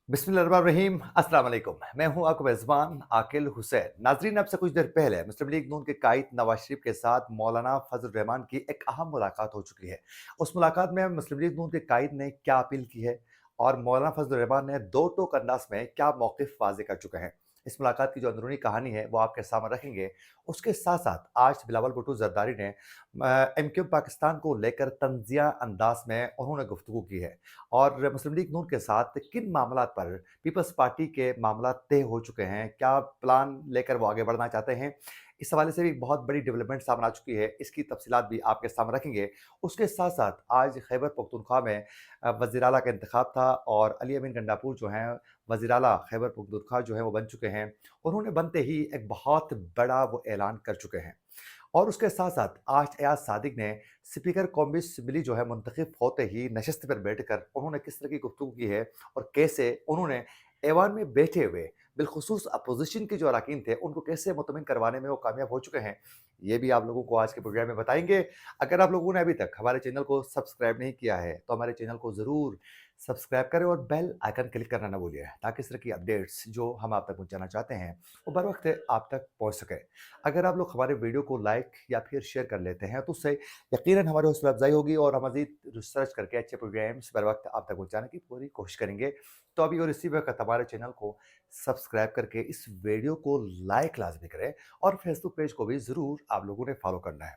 बिस्मिल्लाहिर्रहमानिर्रहीम अस्सलाम वालेकुम। मैं हूं आपका मेज़बान आकिल हुसैन। नाज़रीन, आपसे कुछ देर पहले मुस्लिम लीग नून के कायद नवाज शरीफ के साथ मौलाना फजल रहमान की एक अहम मुलाकात हो चुकी है। उस मुलाकात में मुस्लिम लीग नून के कायद ने क्या अपील की है और मौलाना फजल रहमान ने दो टोक अंदाज में क्या मौक़िफ़ वाज़ेह कर चुके हैं। इस मुलाकात की जो अंदरूनी कहानी है वो आपके सामने रखेंगे। उसके साथ-साथ आज बिलावल भुट्टो ज़रदारी ने एमक्यू पाकिस्तान को लेकर तंज़िया अंदाज में उन्होंने गुफ्तगू की है और मुस्लिम लीग नून के साथ किन मामलात पर पीपल्स पार्टी के मामलात तय हो चुके हैं, क्या प्लान लेकर वो आगे बढ़ना चाहते हैं। इस हवाले से भी एक बहुत बड़ी डेवलपमेंट सामने आ चुकी है, इसकी तफसीलात भी आपके सामने रखेंगे। उसके साथ-साथ आज खैबर पख्तूनख्वा में वज़ीर आला का इंतखाब था और अली अमीन गंडापुर जो हैं वज़ीर आला खैबर पख्तूनख्वा जो हैं वो बन चुके हैं। उन्होंने बनते ही एक बहुत बड़ा वो ऐलान कर चुके हैं। और उसके साथ-साथ आज एयाज सादिक ने स्पीकर कौमी असम्बली जो है मुंतखब होते ही नशिस्त पर बैठकर उन्होंने किस तरह की गुफ्तगू की है और कैसे उन्होंने ऐवान में बैठे हुए बिलख़ुसूस अपोज़िशन के जो अरकान थे, उनको कैसे मुतमिन करवाने में वो कामयाब हो चुके हैं, ये भी आप लोगों को आज के प्रोग्राम में बताएँगे। अगर आप लोगों ने अभी तक हमारे चैनल को सब्सक्राइब नहीं किया है, तो हमारे चैनल को ज़रूर सब्सक्राइब करें और बेल आइकन क्लिक करना ना भूलिए, ताकि इस तरह की अपडेट्स जो हम आप तक पहुँचाना चाहते हैं, वो बर वक़्त आप तक पहुँच सके। अगर आप लोग हमारे वीडियो को लाइक या फिर शेयर कर लेते हैं तो उससे यकीनन हमारी हौसला अफ़ज़ाई होगी और हम मज़ीद रिसर्च करके अच्छे प्रोग्राम्स बर वक़्त आप तक पहुँचाने की पूरी कोशिश करेंगे। तो अभी और इसी वक़्त हमारे चैनल को सब्सक्राइब करके इस वीडियो को लाइक लाज़मी करें और फेसबुक पेज को भी ज़रूर आप लोगों ने फॉलो करना है।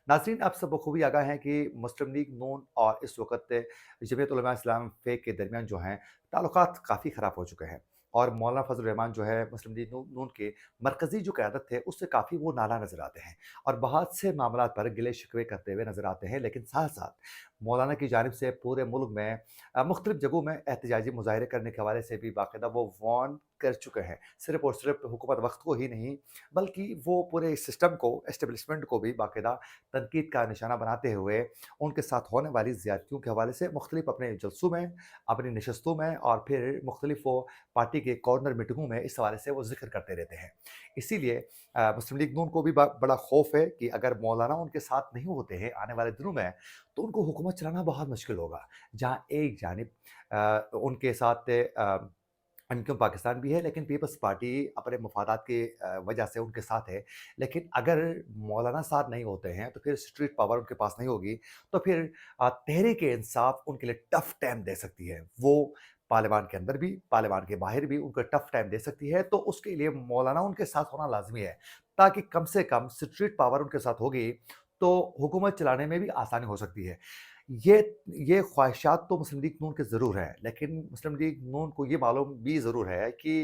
नाज़रीन, आप सब बखूबी आगाह हैं कि मुस्लिम लीग नून और इस वक़्त जमीयत उलमा इस्लाम फ़ेक के दरमियान जो हैं ताल्लुकात काफ़ी ख़राब हो चुके हैं और मौलाना फजल रहमान जो है मुस्लिम लीग नून के मरकज़ी जो क़यादत है उससे काफ़ी वो नाला नज़र आते हैं और बहुत से मामलात पर गिले शिकवे करते हुए नज़र आते हैं। लेकिन साथ-साथ मौलाना की जानिब से पूरे मुल्क में मुख्तलिफ़ जगहों में एहतजाजी मुज़ाहरे करने के हवाले से भी बाकायदा वो वार्न कर चुके हैं। सिर्फ़ और सिर्फ़ हुकूमत वक़्त को ही नहीं, बल्कि वो पूरे सिस्टम को, एस्टेब्लिशमेंट को भी बाकायदा तनकीद का निशाना बनाते हुए उनके साथ होने वाली ज़्यादतियों के हवाले से मुख्तलिफ़ अपने जलसों में, अपनी नशस्तों में और फिर मुख्तलिफ़ वो पार्टी के कॉर्नर मीटिंगों में इस हवाले से वो ज़िक्र करते रहते हैं। इसीलिए मुस्लिम लीग नून को भी बड़ा खौफ है कि अगर मौलाना उनके साथ नहीं होते हैं आने वाले दिनों में, तो उनको हुकूमत चलाना बहुत मुश्किल होगा। जहाँ एक जानिब उनके साथ एमक्यू पाकिस्तान भी है, लेकिन पीपल्स पार्टी अपने मफादात की वजह से उनके साथ है। लेकिन अगर मौलाना साथ नहीं होते हैं, तो फिर स्ट्रीट पावर उनके पास नहीं होगी, तो फिर तहरीक-ए-इंसाफ उनके लिए टफ़ टाइम दे सकती है। वो पार्लियामान के अंदर भी, पार्लियामान के बाहर भी उनको टफ़ टाइम दे सकती है, तो उसके लिए मौलाना उनके साथ होना लाज़मी है, ताकि कम से कम स्ट्रीट पावर उनके साथ होगी, तो हुकूमत चलाने में भी आसानी हो सकती है। ये ये ख्वाहिशात तो मुस्लिम लीग नून के ज़रूर हैं, लेकिन मुस्लिम लीग नून को ये मालूम भी ज़रूर है कि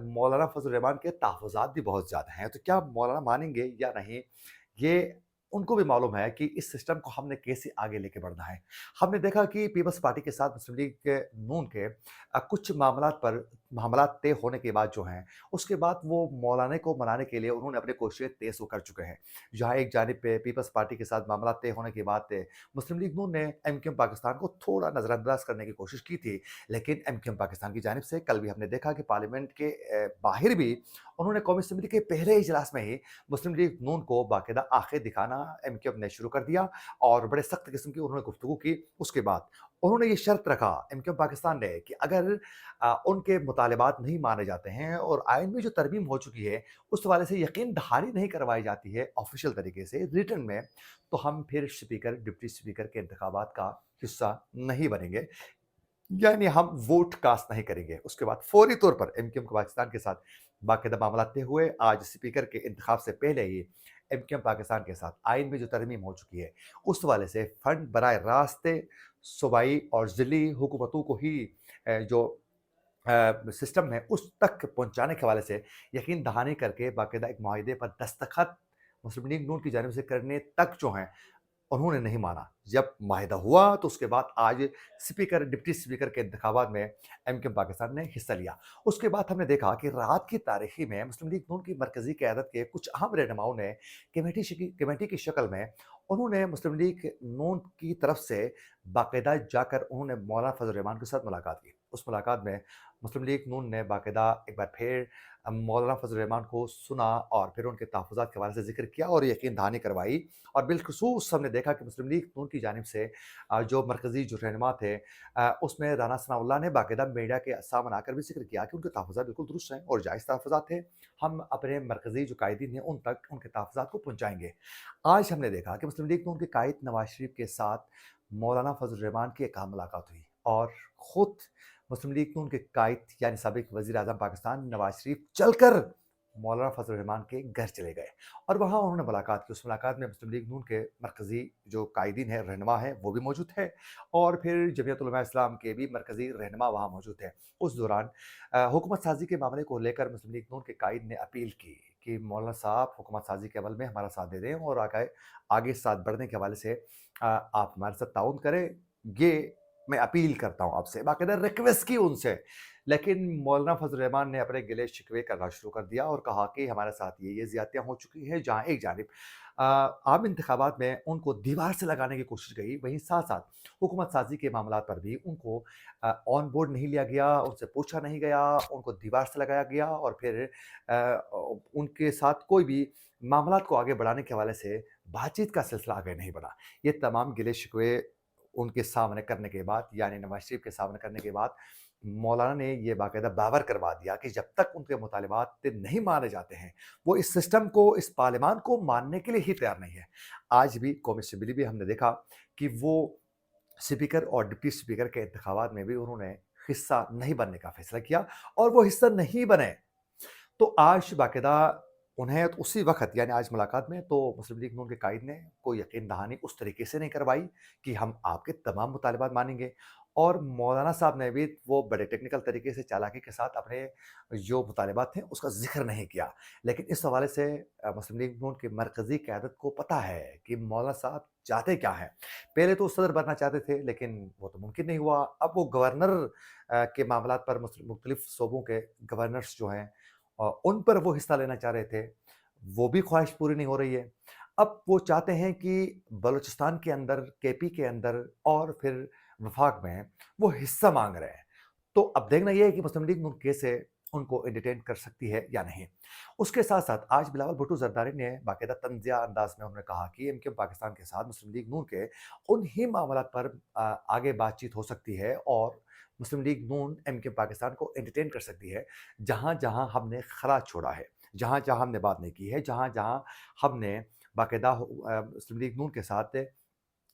मौलाना फज़ल रहमान के तहफ़्फ़ुज़ात भी बहुत ज़्यादा हैं, तो क्या मौलाना मानेंगे या नहीं, ये उनको भी मालूम है कि इस सिस्टम को हमने कैसे आगे लेके बढ़ना है। हमने देखा कि पीपल्स पार्टी के साथ मुस्लिम लीग के नून के कुछ मामलात तय होने के बाद जो हैं, उसके बाद वो मौलाना को मनाने के लिए उन्होंने अपनी कोशिशें तेज़ वो कर चुके हैं। जहाँ एक जानिब पे पीपल्स पार्टी के साथ मामला तय होने के बाद मुस्लिम लीग नून ने एमक्यूएम पाकिस्तान को थोड़ा नज़रअंदाज करने की कोशिश की थी, लेकिन एमक्यूएम पाकिस्तान की जानिब से कल भी हमने देखा कि पार्लियामेंट के बाहर भी उन्होंने कौमी असम्बली के पहले इजलास में ही मुस्लिम लीग नून को बाकायदा आंखें दिखाना एमक्यूएम ने शुरू कर दिया और बड़े सख्त किस्म की उन्होंने गुफ्तगू की। उसके बाद उन्होंने ये शर्त रखा एमक्यूएम पाकिस्तान ने कि अगर उनके मुतालबात नहीं माने जाते हैं और आइन में जो तरमीम हो चुकी है, उस हवाले से यकीन दहानी नहीं करवाई जाती है ऑफ़िशियल तरीके से रिटन में, तो हम फिर स्पीकर, डिप्टी स्पीकर के इंतखाबात का हिस्सा नहीं बनेंगे। यानी हम वोट कास्ट नहीं करेंगे। उसके बाद फौरी तौर पर एमक्यूएम को पाकिस्तान के साथ बाकायदा मामला तय हुए। आज स्पीकर के इंतखाब से पहले ही एमक्यूएम पाकिस्तान के साथ आइन में जो तरमीम हो चुकी है, उस हवाले से फंड बराए रास्ते सूबाई और ज़िली हुकूमतों को ही जो सिस्टम है उस तक पहुँचाने के हवाले से यकीन दहानी करके बाकायदा एक मुआहदे पर दस्तखत मुस्लिम लीग नून की जानिब से करने तक जो हैं उन्होंने नहीं माना। जब माहिदा हुआ तो उसके बाद आज स्पीकर, डिप्टी स्पीकर के इंतखाबात में एमक्यूएम पाकिस्तान ने हिस्सा लिया। उसके बाद हमने देखा कि रात की तारीखी में मुस्लिम लीग नून की मरकज़ी क़यादत के कुछ अहम रहनुमाओं ने कमेटी की शक्ल में उन्होंने मुस्लिम लीग नून की तरफ से बाकायदा जाकर उन्होंने मौलाना फज़ल रहमान के साथ मुलाकात की। उस मुलाकात में मुस्लिम लीग नून ने बाकायदा एक बार फिर मौलाना फजल रहमान को सुना और फिर उनके तहफ़्फ़ुज़ात के हवाले से ज़िक्र किया और यकीन दहानी करवाई। और बिलख़ुसूस हमने देखा कि मुस्लिम लीग नून की जानिब से जो मरकज़ी जो रहनुमा थे उसमें राना सनाउल्लाह ने बाकायदा मीडिया के सामने आकर भी ज़िक्र किया कि उनके तहफ़्फ़ुज़ात बिल्कुल दुरुस्त हैं और जायज़ तहफ़्फ़ुज़ात थे। हम अपने मरकज़ी जो कायदीन हैं उन तक उनके तहफ़्फ़ुज़ात को पहुँचाएँगे। आज हमने देखा कि मुस्लिम लीग नून के कायद नवाज़ शरीफ के साथ मौलाना फजल रहमान की एक अहम मुलाकात हुई और खुद मुस्लिम लीग नून के कायद यानी साबिक वज़ीर आज़म पाकिस्तान नवाज़ शरीफ चलकर मौलाना फजल रहमान के घर चले गए और वहाँ उन्होंने मुलाकात की। उस मुलाकात में मुस्लिम लीग नून के मरकज़ी जो कायदीन हैं, रहनुमा हैं, वो भी मौजूद थे और फिर जमीयत उलमा इस्लाम के भी मरकज़ी रहनुमा वहाँ मौजूद थे। उस दौरान हुकूमत साज़ी के मामले को लेकर मुस्लिम लीग नून के कायद ने अपील की कि मौलाना साहब हुकूमत साज़ी के अमल में हमारा साथ दे दें और आगे साथ बढ़ने के हवाले से आप हमारे साथ ताउन करें। ये मैं अपील करता हूँ आपसे, बाकायदा रिक्वेस्ट की उनसे। लेकिन मौलाना फजल रहमान ने अपने गिले-शिकवे करना शुरू कर दिया और कहा कि हमारे साथ ये ज़्यादतियाँ हो चुकी हैं, जहाँ एक जानिब आम इंतखाबात में उनको दीवार से लगाने की कोशिश की गई, वहीं साथ-साथ हुकूमत साज़ी के मामलात पर भी उनको ऑन बोर्ड नहीं लिया गया, उनसे पूछा नहीं गया, उनको दीवार से लगाया गया और फिर उनके साथ कोई भी मामलात को आगे बढ़ाने के हवाले से बातचीत का सिलसिला आगे नहीं बढ़ा। ये तमाम गिले-शिकवे उनके सामने करने के बाद यानी नवाज़ शरीफ के सामने करने के बाद मौलाना ने ये बाकायदा बावर करवा दिया कि जब तक उनके मुतालिबात नहीं माने जाते हैं, वो इस सिस्टम को, इस पार्लियामान को मानने के लिए ही तैयार नहीं है। आज भी कौमी असेंबली भी हमने देखा कि वो स्पीकर और डिप्टी स्पीकर के इंतखाबात में भी उन्होंने हिस्सा नहीं बनने का फैसला किया और वो हिस्सा नहीं बने। तो आज बाकायदा उन्हें तो उसी वक़्त यानी आज मुलाकात में तो मुस्लिम लीग नून के कायद ने कोई यकीन दहानी उस तरीके से नहीं करवाई कि हम आपके तमाम मुतालिबात मानेंगे और मौलाना साहब ने भी वो बड़े टेक्निकल तरीके से चालाकी के साथ अपने जो मुतालिबात थे उसका ज़िक्र नहीं किया। लेकिन इस हवाले से मुस्लिम लीग नून की मरकज़ी क़यादत को पता है कि मौलाना साहब चाहते क्या हैं। पहले तो सदर बनना चाहते थे लेकिन वो तो मुमकिन नहीं हुआ। अब वो गवर्नर के मामलात पर मुख्तलिफ़ सूबों के गवर्नर्स जो हैं उन पर वो हिस्सा लेना चाह रहे थे, वो भी ख्वाहिश पूरी नहीं हो रही है। अब वो चाहते हैं कि बलूचिस्तान के अंदर, केपी के अंदर और फिर वफाक में वो हिस्सा माँग रहे हैं। तो अब देखना ये है कि मुस्लिम लीग नून कैसे उनको एंटरटेन कर सकती है या नहीं। उसके साथ-साथ आज बिलावल भुट्टो ज़रदारी ने बाकायदा तंज़िया अंदाज़ में उन्होंने कहा कि एमक्यू पाकिस्तान के साथ मुस्लिम लीग नून के उन ही मामलात पर आगे बातचीत हो सकती है और मुस्लिम लीग नून एमक्यू पाकिस्तान को एंटरटेन कर सकती है, जहाँ-जहाँ हमने खरा छोड़ा है, जहाँ-जहाँ हमने बात नहीं की है, जहाँ-जहाँ हमने बाकायदा मुस्लिम लीग नून के साथ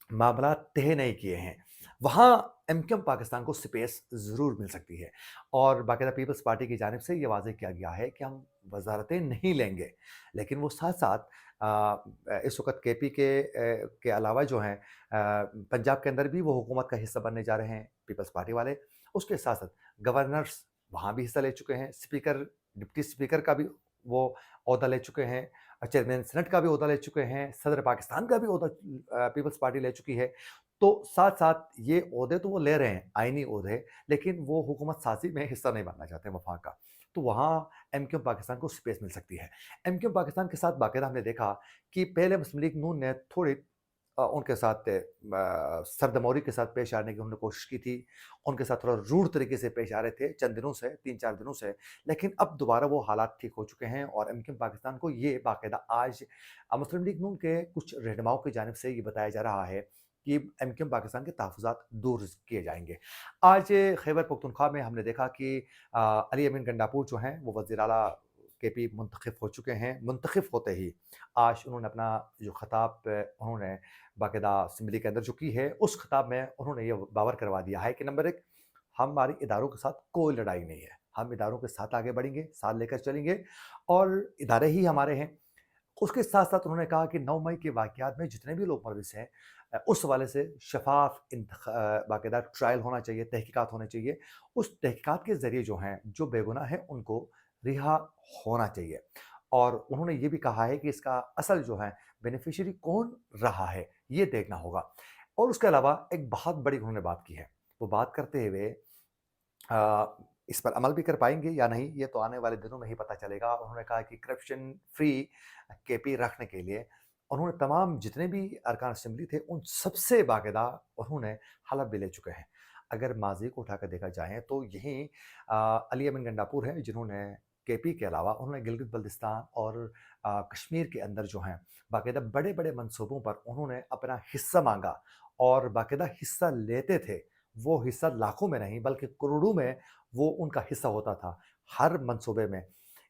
मामलात तय नहीं किए हैं, वहाँ एमक्यू पाकिस्तान को स्पेस ज़रूर मिल सकती है और बाकायदा पीपल्स पार्टी की जानिब से ये वाज़ेह किया गया है कि हम वज़ारतें नहीं लेंगे। लेकिन वो साथ-साथ इस वक़्त केपी के अलावा जो हैं पंजाब के अंदर भी वो हुकूमत का हिस्सा बनने जा रहे हैं पीपल्स पार्टी वाले। उसके साथ-साथ गवर्नर्स वहाँ भी हिस्सा ले चुके हैं, स्पीकर, डिप्टी स्पीकर का भी वो ओहदा ले चुके हैं, चेयरमैन सेनेट का भी ओहदा ले चुके हैं, सदर पाकिस्तान का भी ओहदा पीपल्स पार्टी ले चुकी है। तो साथ-साथ ये ओहदे तो वो ले रहे हैं, आईनी ओहदे, लेकिन वो हुकूमत साज़ी में हिस्सा नहीं बनना चाहते वफ़ाक का। तो वहाँ एमक्यू पाकिस्तान को स्पेस मिल सकती है। एमक्यू पाकिस्तान के साथ बाकायदा हमने देखा कि पहले मुस्लिम लीग नून ने थोड़ी उनके साथ सरदमौरी के साथ पेश आने की उन्होंने कोशिश की थी। उनके साथ थोड़ा रूड तरीके से पेश आ रहे थे चंद दिनों से, 3-4 दिनों से। लेकिन अब दोबारा वो हालात ठीक हो चुके हैं और एमक्यू पाकिस्तान को ये बाकायदा आज मुस्लिम लीग नून के कुछ रहनुमाओं की जानिब से ये बताया जा रहा है कि एमक्यू पाकिस्तान के तहफ़्फ़ुज़ात दूर किए जाएँगे। आज खैबर पख्तूनख्वा में हमने देखा कि अली अमीन गंडापुर जो हैं, वो वज़ीर आला केपी मुंतखब हो चुके हैं। मुंतखब होते ही आज उन्होंने अपना जो खिताब उन्होंने बाकायदा असेंबली के अंदर जो की है, उस खिताब में उन्होंने ये बावर करवा दिया है कि नंबर 1 हमारी इदारों के साथ कोई लड़ाई नहीं है। हम इदारों के साथ आगे बढ़ेंगे, साथ लेकर चलेंगे और इदारे ही हमारे हैं। उसके साथ-साथ उन्होंने कहा कि 9 मई के वाक़यात में जितने भी लोग मुलविस हैं उस हवाले से शफ़ाफ़ बाकायदा ट्रायल होना चाहिए, तहकीकात होने चाहिए। उस तहकीकात के ज़रिए जो हैं, जो बेगुनाह हैं, उनको रिहा होना चाहिए। और उन्होंने ये भी कहा है कि इसका असल जो है बेनिफिशियरी कौन रहा है, ये देखना होगा। और उसके अलावा एक बहुत बड़ी उन्होंने बात की है। वो बात करते हुए इस पर अमल भी कर पाएँगे या नहीं, ये तो आने वाले दिनों में ही पता चलेगा। उन्होंने कहा कि करप्शन फ्री केपी रखने के लिए उन्होंने तमाम जितने भी अरकान असेंबली थे, उन सबसे बाकायदा उन्होंने हलफ़ भी ले चुके हैं। अगर माज़ी को उठाकर देखा जाए तो यहीं अली अमीन गंडापुर हैं जिन्होंने केपी के अलावा उन्होंने गिलगित-बल्तिस्तान और कश्मीर के अंदर जो हैं बाकायदा बड़े-बड़े मंसूबों पर उन्होंने अपना हिस्सा माँगा और बाकायदा हिस्सा लेते थे। वो हिस्सा लाखों में नहीं बल्कि करोड़ों में वो उनका हिस्सा होता था, हर मंसूबे में।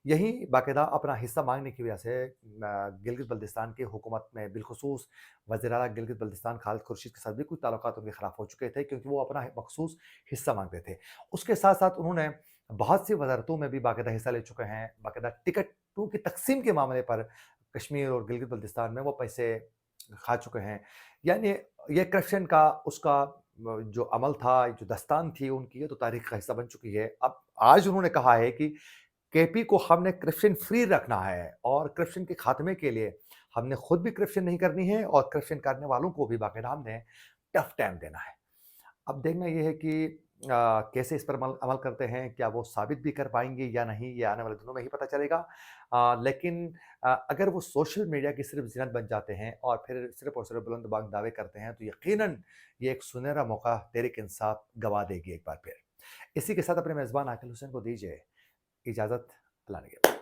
यही बाकायदा अपना हिस्सा माँगने की वजह से गिलगित-बल्तिस्तान की हुकूमत में बिलख़ुसूस वज़ीर-ए-आला गिलगित-बल्तिस्तान खालिद खुर्शीद के साथ भी कुछ ताल्लुकात उनके ख़िलाफ़ हो चुके थे क्योंकि वो अपना मख़सूस हिस्सा माँगते थे। उसके साथ-साथ उन्होंने बहुत सी वज़ारतों में भी बाकायदा हिस्सा ले चुके हैं, बाकायदा टिकटों की तक़सीम के मामले पर कश्मीर और गिलगित-बल्तिस्तान में वो पैसे खा चुके हैं। यानी ये करप्शन का उसका जो अमल था, जो दास्तान थी उनकी, ये तो तारीख़ का हिस्सा बन चुकी है। अब आज उन्होंने कहा है कि केपी को हमने करप्शन फ्री रखना है और करप्शन के खात्मे के लिए हमने खुद भी करप्शन नहीं करनी है और करप्शन करने वालों को भी बाकायदा हमने टफ टाइम देना है। अब देखना ये है कि कैसे इस पर अमल करते हैं, क्या वो साबित भी कर पाएँगे या नहीं, ये आने वाले दिनों में ही पता चलेगा। लेकिन अगर वो सोशल मीडिया की सिर्फ़ ज़ीनत बन जाते हैं और फिर सिर्फ़ और सिर्फ़ बुलंद-बांग दावे करते हैं, तो यकीनन ये एक सुनहरा मौका तहरीक-ए-इंसाफ गँवा देगी एक बार फिर। इसी के साथ अपने मेज़बान आकिल हुसैन को दीजिए इजाज़त। अल्लाह ने